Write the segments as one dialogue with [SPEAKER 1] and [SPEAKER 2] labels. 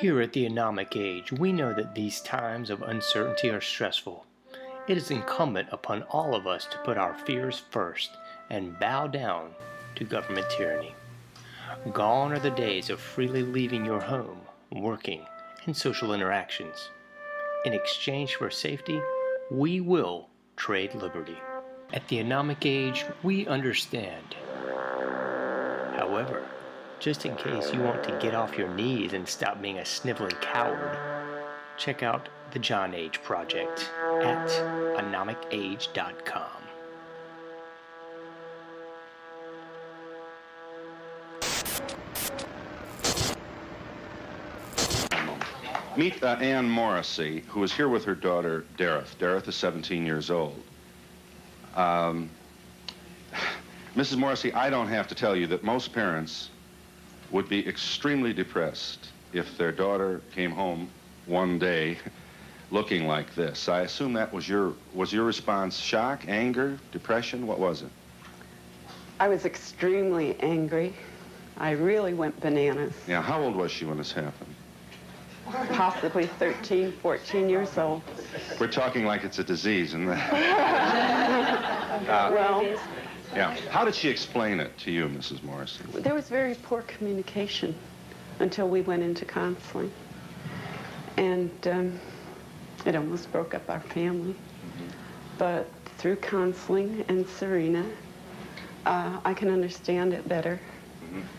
[SPEAKER 1] Here at the AnomicAge, we know that these times of uncertainty are stressful. It is incumbent upon all of us to put our fears first and bow down to government tyranny. Gone are the days of freely leaving your home, working, and social interactions. In exchange for safety, we will trade liberty. At the AnomicAge, we understand. However, just in case you want to get off your knees and stop being a sniveling coward, check out the JohnAge project at AnomicAge.com.
[SPEAKER 2] Meet Ann Morrissey, who is here with her daughter, Dareth. Dareth is 17 years old. Mrs. Morrissey, I don't have to tell you that most parents would be extremely depressed if their daughter came home one day looking like this. I assume that was your response shock, anger, depression? What was it?
[SPEAKER 3] I was extremely angry. I really went bananas.
[SPEAKER 2] Yeah, how old was she when this happened?
[SPEAKER 3] Possibly 13, 14 years old.
[SPEAKER 2] We're talking like it's a disease, isn't it?
[SPEAKER 3] Well,
[SPEAKER 2] yeah. How did she explain it to you, Mrs. Morrissey?
[SPEAKER 3] there was very poor communication until we went into counseling. And it almost broke up our family. But through counseling and Serena, I can understand it better.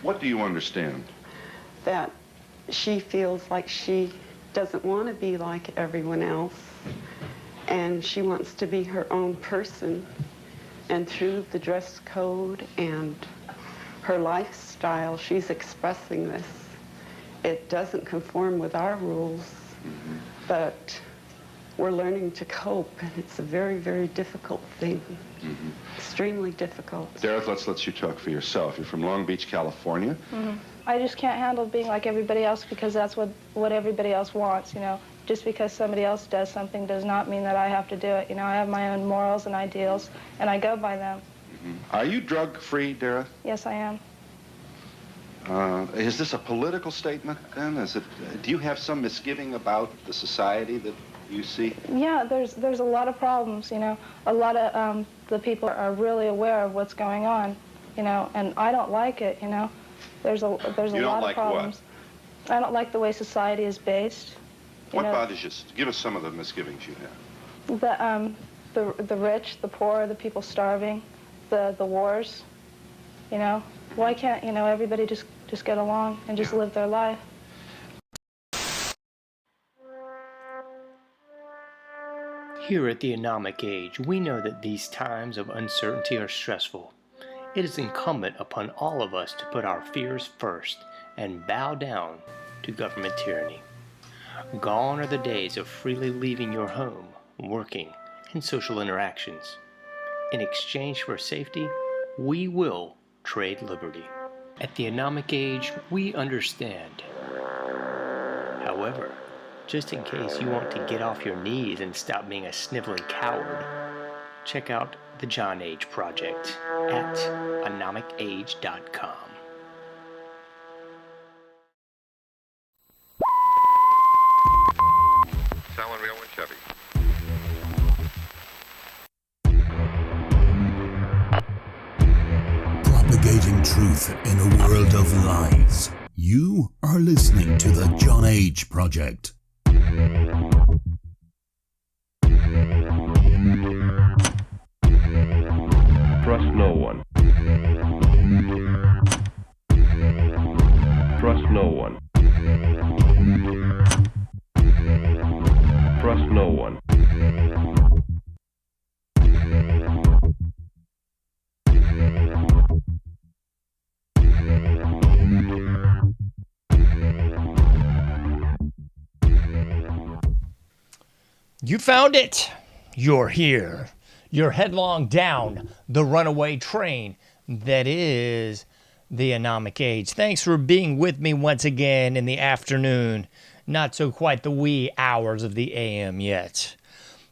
[SPEAKER 2] What do you understand?
[SPEAKER 3] That she feels like she doesn't want to be like everyone else, and she wants to be her own person. And through the dress code and her lifestyle, she's expressing this. It doesn't conform with our rules, but we're learning to cope, and it's a very, very difficult thing. Extremely difficult.
[SPEAKER 2] Dareth, let's let you talk for yourself. You're from Long Beach, California.
[SPEAKER 4] I just can't handle being like everybody else because that's what everybody else wants, you know. Just because somebody else does something does not mean that I have to do it. You know, I have my own morals and ideals, and I go by them.
[SPEAKER 2] Are you drug-free, Dareth?
[SPEAKER 4] Yes, I am.
[SPEAKER 2] Is this a political statement, then? Do you have some misgiving about the society that you see?
[SPEAKER 4] Yeah, there's a lot of problems, you know. A lot of the people are really aware of what's going on, you know, and I don't like it, you know. There's a lot of problems.
[SPEAKER 2] What?
[SPEAKER 4] I don't like the way society is based.
[SPEAKER 2] What bothers you? Give us some of the misgivings you have.
[SPEAKER 4] The rich, the poor, the people starving, the wars, you know. Why can't, you know, everybody just get along and just live their life?
[SPEAKER 1] Here at the AnomicAge, we know that these times of uncertainty are stressful. It is incumbent upon all of us to put our fears first and bow down to government tyranny. Gone are the days of freely leaving your home, working, and social interactions. In exchange for safety, we will trade liberty. At the AnomicAge, we understand. However, just in case you want to get off your knees and stop being a sniveling coward, check out the JohnAge project at AnomicAge.com.
[SPEAKER 2] Salon Real and Chevy.
[SPEAKER 5] Propagating truth in a world of lies. You are listening to the JohnAge Project.
[SPEAKER 6] Trust no one. Trust no one. Trust no one.
[SPEAKER 7] You found it. You're here. You're headlong down the runaway train that is the AnomicAge. Thanks for being with me once again in the afternoon. Not so quite the wee hours of the AM yet.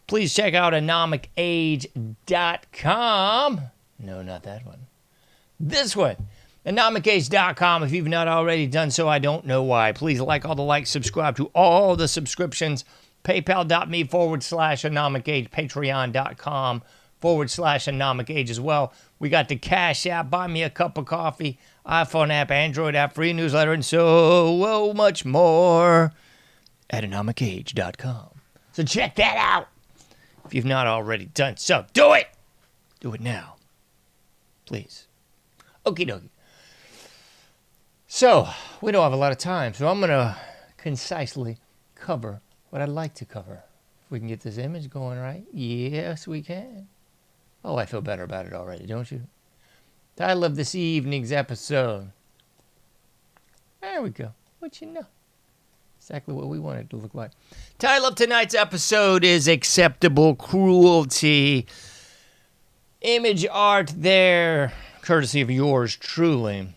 [SPEAKER 7] Please check out AnomicAge.com. No, not that one. This one. AnomicAge.com. If you've not already done so, I don't know why. Please like all the likes, subscribe to all the subscriptions. PayPal.me/AnomicAge. Patreon.com/AnomicAge as well. We got the Cash App, Buy Me a Cup of Coffee, iPhone app, Android app, free newsletter, and so much more at AnomicAge.com. So check that out. If you've not already done so, do it. Do it now. Please. Okie dokie. So, we don't have a lot of time, so I'm going to concisely cover what I'd like to cover. If we can get this image going right. Yes, we can. Oh, I feel better about it already, don't you? Title of this evening's episode. There we go. What you know? Exactly what we want it to look like. Title of tonight's episode is Acceptable Cruelty. Image art there, courtesy of yours truly.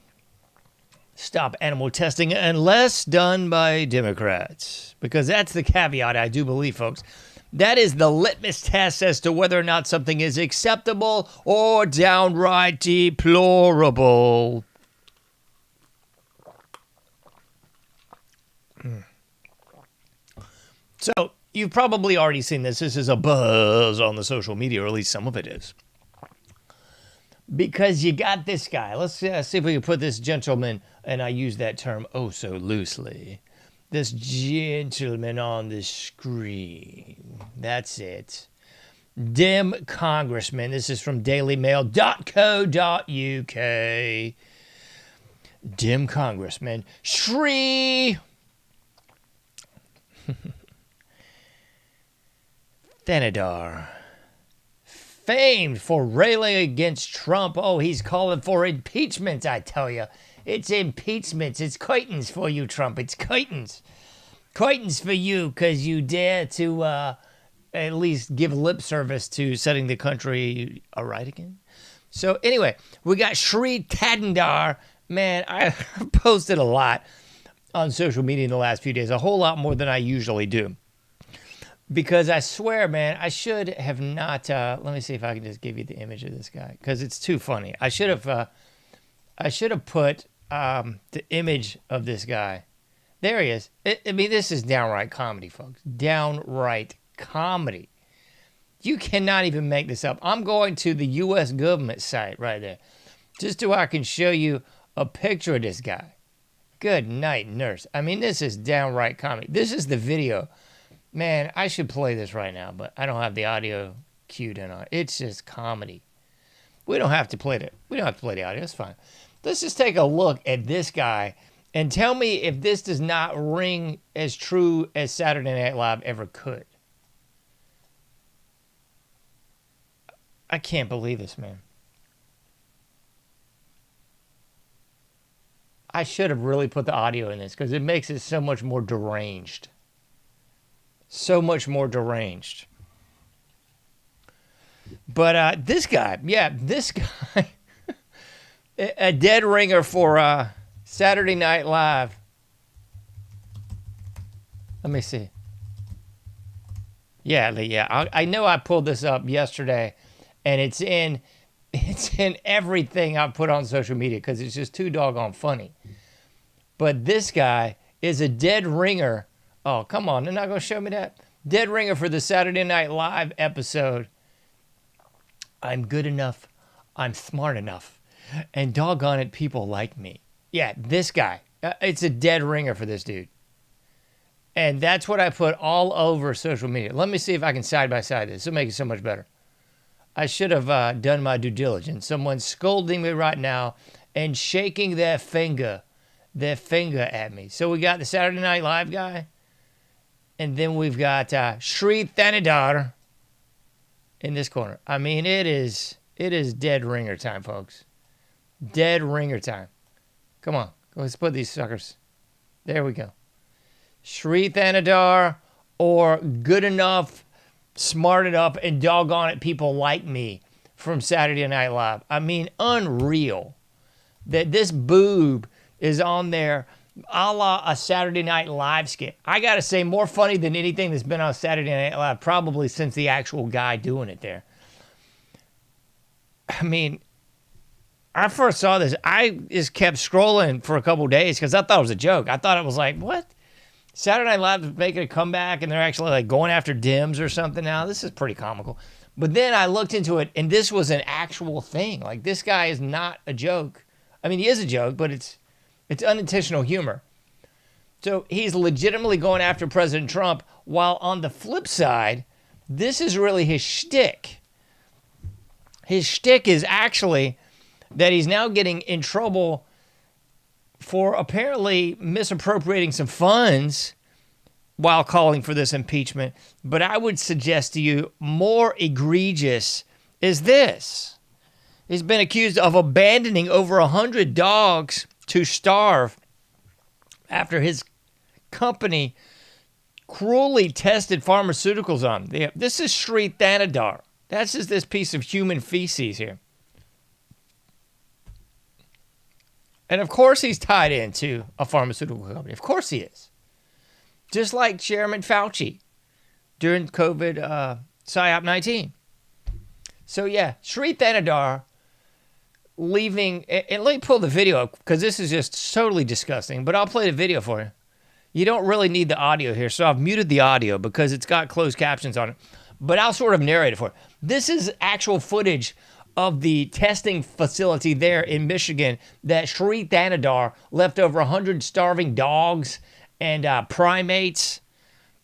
[SPEAKER 7] Stop animal testing unless done by Democrats. Because that's the caveat, I do believe, folks. That is the litmus test as to whether or not something is acceptable or downright deplorable. So, you've probably already seen this. This is a buzz on the social media, or at least some of it is. Because you got this guy. Let's see if we can put this gentleman, and I use that term oh so loosely, this gentleman on the screen. That's it. Dem Congressman. This is from dailymail.co.uk. Dem Congressman Shri Thanedar, famed for railing against Trump. Oh, he's calling for impeachment, I tell you. It's impeachment. It's curtains for you, Trump. It's curtains. Curtains for you because you dare to at least give lip service to setting the country aright again. So anyway, we got Shri Thanedar. Man, I posted a lot on social media in the last few days, a whole lot more than I usually do. Because I swear, man, I should have not. Let me see if I can just give you the image of this guy, because it's too funny. I should have put the image of this guy. There he is. I mean, this is downright comedy, folks. Downright comedy. You cannot even make this up. I'm going to the U.S. government site right there, just so I can show you a picture of this guy. Good night, nurse. I mean, this is downright comedy. This is the video. Man, I should play this right now, but I don't have the audio cued in on it. It's just comedy. We don't have to play it. We don't have to play the audio. It's fine. Let's just take a look at this guy and tell me if this does not ring as true as Saturday Night Live ever could. I can't believe this, man. I should have really put the audio in this because it makes it so much more deranged. So much more deranged. But this guy, a dead ringer for Saturday Night Live. Let me see. Yeah. I know I pulled this up yesterday, and it's in everything I put on social media because it's just too doggone funny. But this guy is a dead ringer. Oh, come on. They're not going to show me that? Dead ringer for the Saturday Night Live episode. I'm good enough. I'm smart enough. And doggone it, people like me. Yeah, this guy. It's a dead ringer for this dude. And that's what I put all over social media. Let me see if I can side by side this. It'll make it so much better. I should have done my due diligence. Someone's scolding me right now and shaking their finger at me. So we got the Saturday Night Live guy. And then we've got Shri Thanedar in this corner. I mean, it is dead ringer time, folks. Dead ringer time. Come on. Let's put these suckers. There we go. Shri Thanedar or good enough, smart enough, and doggone it, people like me from Saturday Night Live. I mean, unreal that this boob is on there a la a Saturday Night Live skit. I gotta say, more funny than anything that's been on Saturday Night Live, probably since the actual guy doing it there. I mean, I first saw this, I just kept scrolling for a couple days because I thought it was a joke. I thought it was like, what? Saturday Night Live is making a comeback and they're actually like going after Dems or something now. This is pretty comical. But then I looked into it and this was an actual thing. Like, this guy is not a joke. I mean, he is a joke, but it's unintentional humor. So he's legitimately going after President Trump, while on the flip side, this is really his shtick. His shtick is actually that he's now getting in trouble for apparently misappropriating some funds while calling for this impeachment. But I would suggest to you, more egregious is this. He's been accused of abandoning over 100 dogs to starve after his company cruelly tested pharmaceuticals on them. This is Shri Thanedar. That's just this piece of human feces here. And of course he's tied into a pharmaceutical company. Of course he is. Just like Chairman Fauci during COVID PSYOP 19. So yeah, Shri Thanedar leaving, and let me pull the video up because this is just totally disgusting, but I'll play the video for you. You don't really need the audio here, so I've muted the audio because it's got closed captions on it, but I'll sort of narrate it for you. This is actual footage of the testing facility there in Michigan that Shri Thanedar left over 100 starving dogs and primates,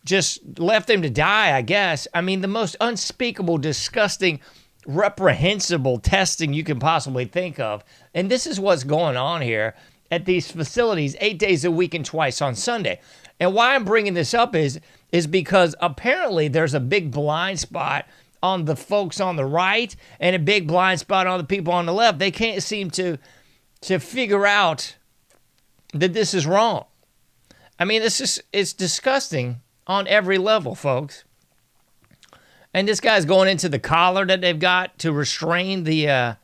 [SPEAKER 7] just left them to die, I guess. I mean, the most unspeakable, disgusting, reprehensible testing you can possibly think of. And this is what's going on here at these facilities 8 days a week and twice on Sunday. And why I'm bringing this up is because apparently there's a big blind spot on the folks on the right and a big blind spot on the people on the left. They can't seem to figure out that this is wrong. I mean, it's disgusting on every level, folks. And this guy's going into the collar that they've got to restrain the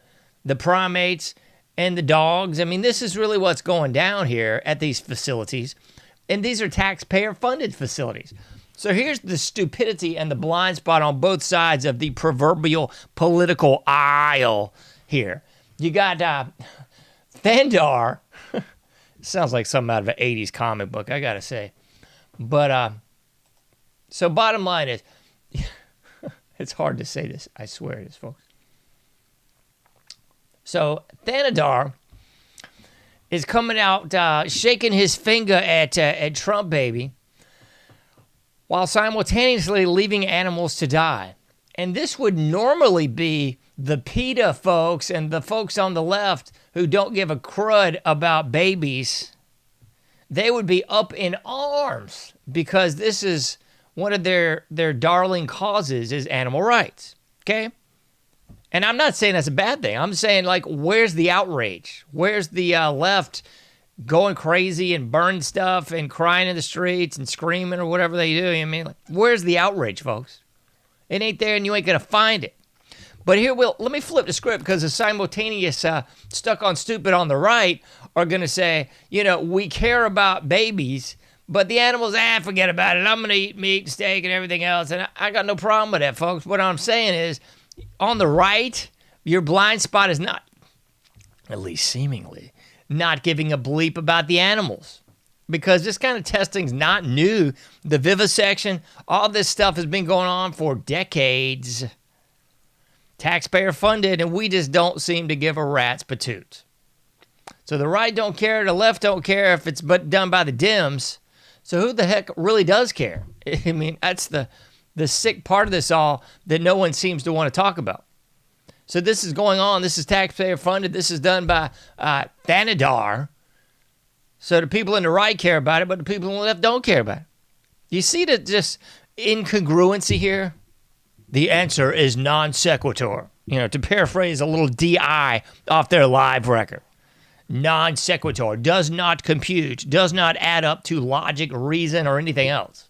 [SPEAKER 7] primates and the dogs. I mean, this is really what's going down here at these facilities. And these are taxpayer-funded facilities. So here's the stupidity and the blind spot on both sides of the proverbial political aisle here. You got Thanedar. Sounds like something out of an 80s comic book, I gotta say. But, so bottom line is, it's hard to say this, I swear it is, folks. So Thanedar is coming out, shaking his finger at Trump baby, while simultaneously leaving animals to die. And this would normally be the PETA folks and the folks on the left who don't give a crud about babies. They would be up in arms because this is one of their darling causes is animal rights, okay? And I'm not saying that's a bad thing. I'm saying, like, where's the outrage? Where's the left going crazy and burning stuff and crying in the streets and screaming or whatever they do? I mean, like, where's the outrage, folks? It ain't there and you ain't going to find it. But here, let me flip the script because the simultaneous stuck on stupid on the right are going to say, you know, we care about babies, but the animals, forget about it. I'm going to eat meat, steak, and everything else. And I got no problem with that, folks. What I'm saying is, on the right, your blind spot is not, at least seemingly, not giving a bleep about the animals. Because this kind of testing's not new. The vivisection, all this stuff has been going on for decades. Taxpayer funded, and we just don't seem to give a rat's patoot. So the right don't care, the left don't care if it's but done by the Dems. So who the heck really does care? I mean, that's the sick part of this all that no one seems to want to talk about. So this is going on. This is taxpayer funded. This is done by Thanedar. So the people in the right care about it, but the people on the left don't care about it. You see the just incongruency here? The answer is non sequitur. You know, to paraphrase a little DI off their live record. Non sequitur, does not compute, does not add up to logic, reason, or anything else.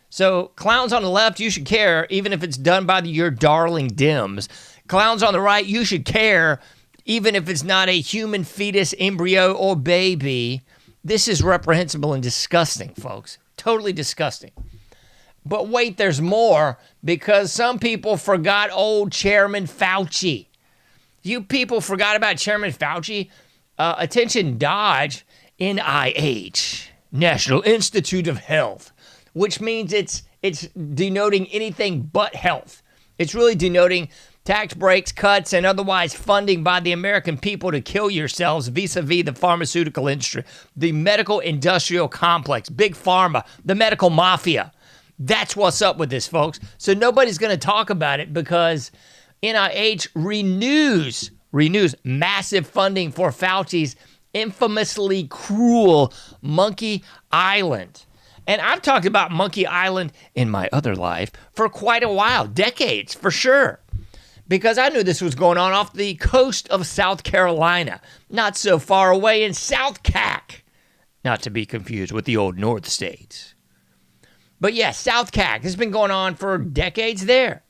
[SPEAKER 7] So clowns on the left, you should care, even if it's done by your darling Dems. Clowns on the right, you should care, even if it's not a human fetus, embryo, or baby. This is reprehensible and disgusting, folks. Totally disgusting. But wait, there's more, because some people forgot old Chairman Fauci. You people forgot about Chairman Fauci. Attention Dodge, NIH, National Institute of Health, which means it's denoting anything but health. It's really denoting tax breaks, cuts, and otherwise funding by the American people to kill yourselves vis-a-vis the pharmaceutical industry, the medical industrial complex, big pharma, the medical mafia. That's what's up with this, folks. So nobody's going to talk about it because NIH renews massive funding for Fauci's infamously cruel Monkey Island. And I've talked about Monkey Island in my other life for quite a while, decades for sure, because I knew this was going on off the coast of South Carolina, not so far away in South Cac, not to be confused with the old North States. But yes, South Cac has been going on for decades there.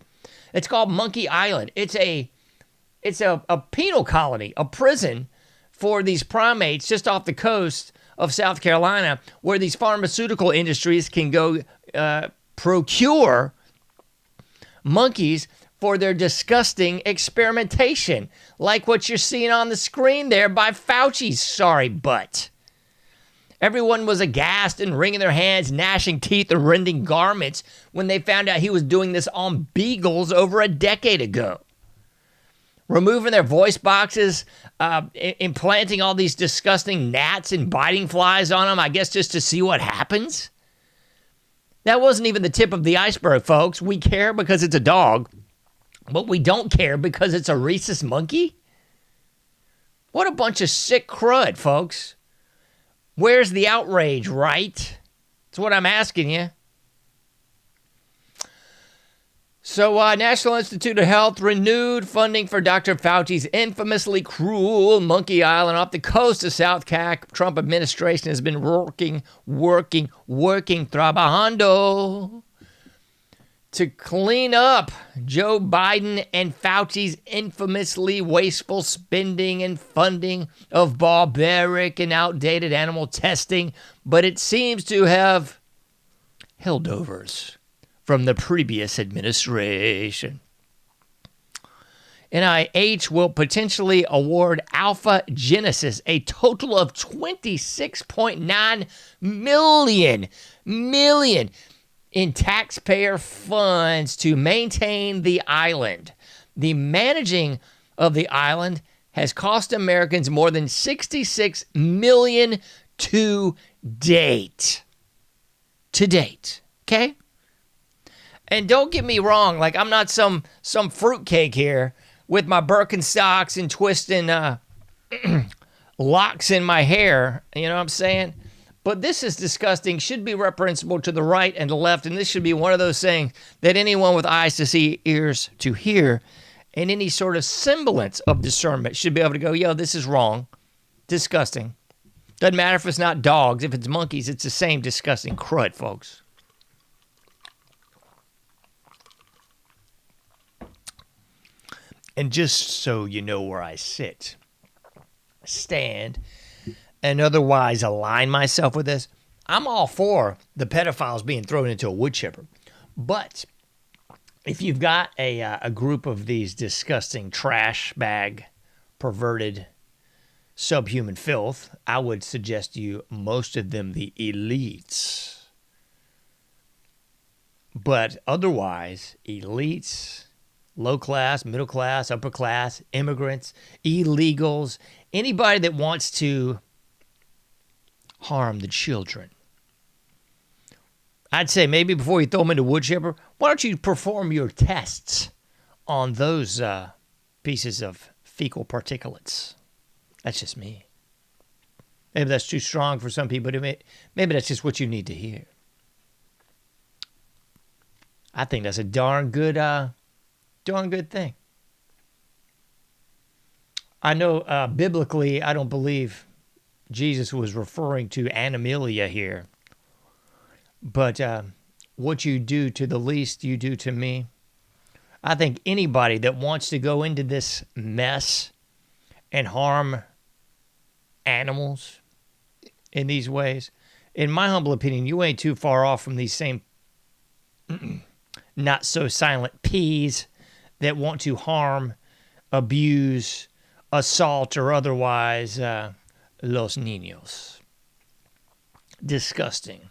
[SPEAKER 7] It's called Monkey Island. It's a penal colony, a prison for these primates just off the coast of South Carolina, where these pharmaceutical industries can go procure monkeys for their disgusting experimentation, like what you're seeing on the screen there by Fauci's sorry butt. Everyone was aghast and wringing their hands, gnashing teeth, and rending garments when they found out he was doing this on beagles over a decade ago. Removing their voice boxes, implanting all these disgusting gnats and biting flies on them, I guess just to see what happens. That wasn't even the tip of the iceberg, folks. We care because it's a dog, but we don't care because it's a rhesus monkey? What a bunch of sick crud, folks. Where's the outrage, right? That's what I'm asking you. So, National Institute of Health renewed funding for Dr. Fauci's infamously cruel Monkey Island off the coast of South Cac. Trump administration has been working, trabajando to clean up Joe Biden and Fauci's infamously wasteful spending and funding of barbaric and outdated animal testing, but it seems to have holdovers from the previous administration. NIH will potentially award Alpha Genesis a total of $26.9 million in taxpayer funds to maintain the island. The managing of the island has cost Americans more than $66 million to date. Okay? And don't get me wrong, like I'm not some fruitcake here with my Birkenstocks and twisting locks in my hair, you know what I'm saying? But this is disgusting, should be reprehensible to the right and the left, and this should be one of those things that anyone with eyes to see, ears to hear, and any sort of semblance of discernment should be able to go, yo, this is wrong, disgusting. Doesn't matter if it's not dogs, if it's monkeys, it's the same disgusting crud, folks. And just so you know where I sit, stand, and otherwise align myself with this, I'm all for the pedophiles being thrown into a wood chipper. But if you've got a group of these disgusting trash bag, perverted, subhuman filth, I would suggest you, most of them, the elites. But otherwise, elites, low class, middle class, upper class, immigrants, illegals, anybody that wants to harm the children. I'd say maybe before you throw them into wood chipper, why don't you perform your tests on those pieces of fecal particulates? That's just me. Maybe that's too strong for some people. Maybe that's just what you need to hear. I think that's a darn good thing. I know biblically, I don't believe Jesus was referring to animalia here. But what you do to the least, you do to me. I think anybody that wants to go into this mess and harm animals in these ways, in my humble opinion, you ain't too far off from these same not so silent peas that want to harm abuse, assault, or otherwise los niños. Disgusting.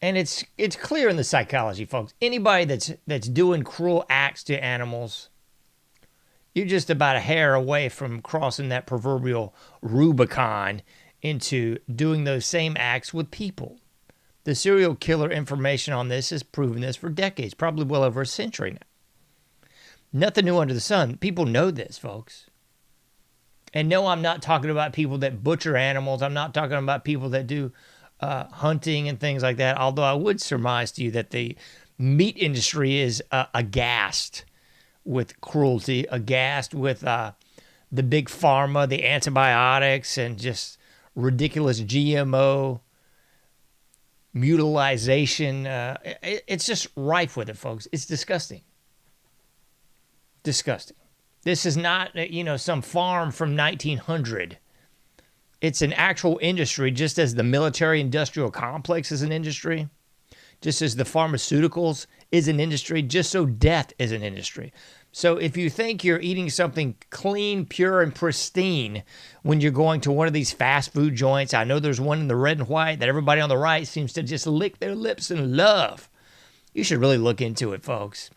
[SPEAKER 7] And it's clear in the psychology, folks. Anybody that's doing cruel acts to animals, you're just about a hair away from crossing that proverbial Rubicon into doing those same acts with people. The serial killer information on this has proven this for decades, probably well over a century now. Nothing new under the sun. People know this, folks. And no, I'm not talking about people that butcher animals. I'm not talking about people that do hunting and things like that, although I would surmise to you that the meat industry is aghast with cruelty, aghast with the big pharma, the antibiotics, and just ridiculous GMO mutilization. It's just rife with it, folks. It's disgusting. Disgusting. This is not, some farm from 1900. It's an actual industry, just as the military-industrial complex is an industry, just as the pharmaceuticals is an industry, just so death is an industry. So if you think you're eating something clean, pure, and pristine when you're going to one of these fast food joints, I know there's one in the red and white that everybody on the right seems to just lick their lips in love. You should really look into it, folks.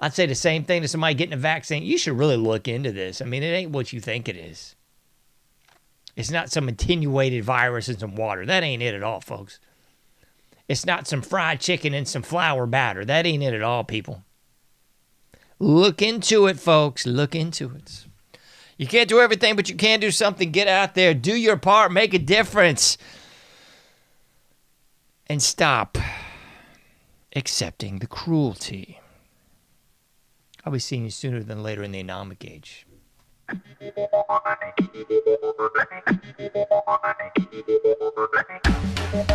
[SPEAKER 7] I'd say the same thing to somebody getting a vaccine. You should really look into this. I mean, it ain't what you think it is. It's not some attenuated virus in some water. That ain't it at all, folks. It's not some fried chicken and some flour batter. That ain't it at all, people. Look into it, folks. Look into it. You can't do everything, but you can do something. Get out there. Do your part. Make a difference. And stop accepting the cruelty. I'll be seeing you sooner than later in the AnomicAge.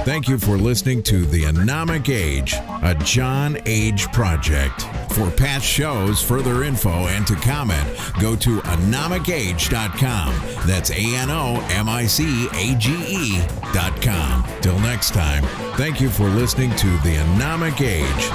[SPEAKER 5] Thank you for listening to the AnomicAge, a JohnAge project. For past shows, further info, and to comment, go to AnomicAge.com. That's AnomicAge.com. Till next time, thank you for listening to the AnomicAge.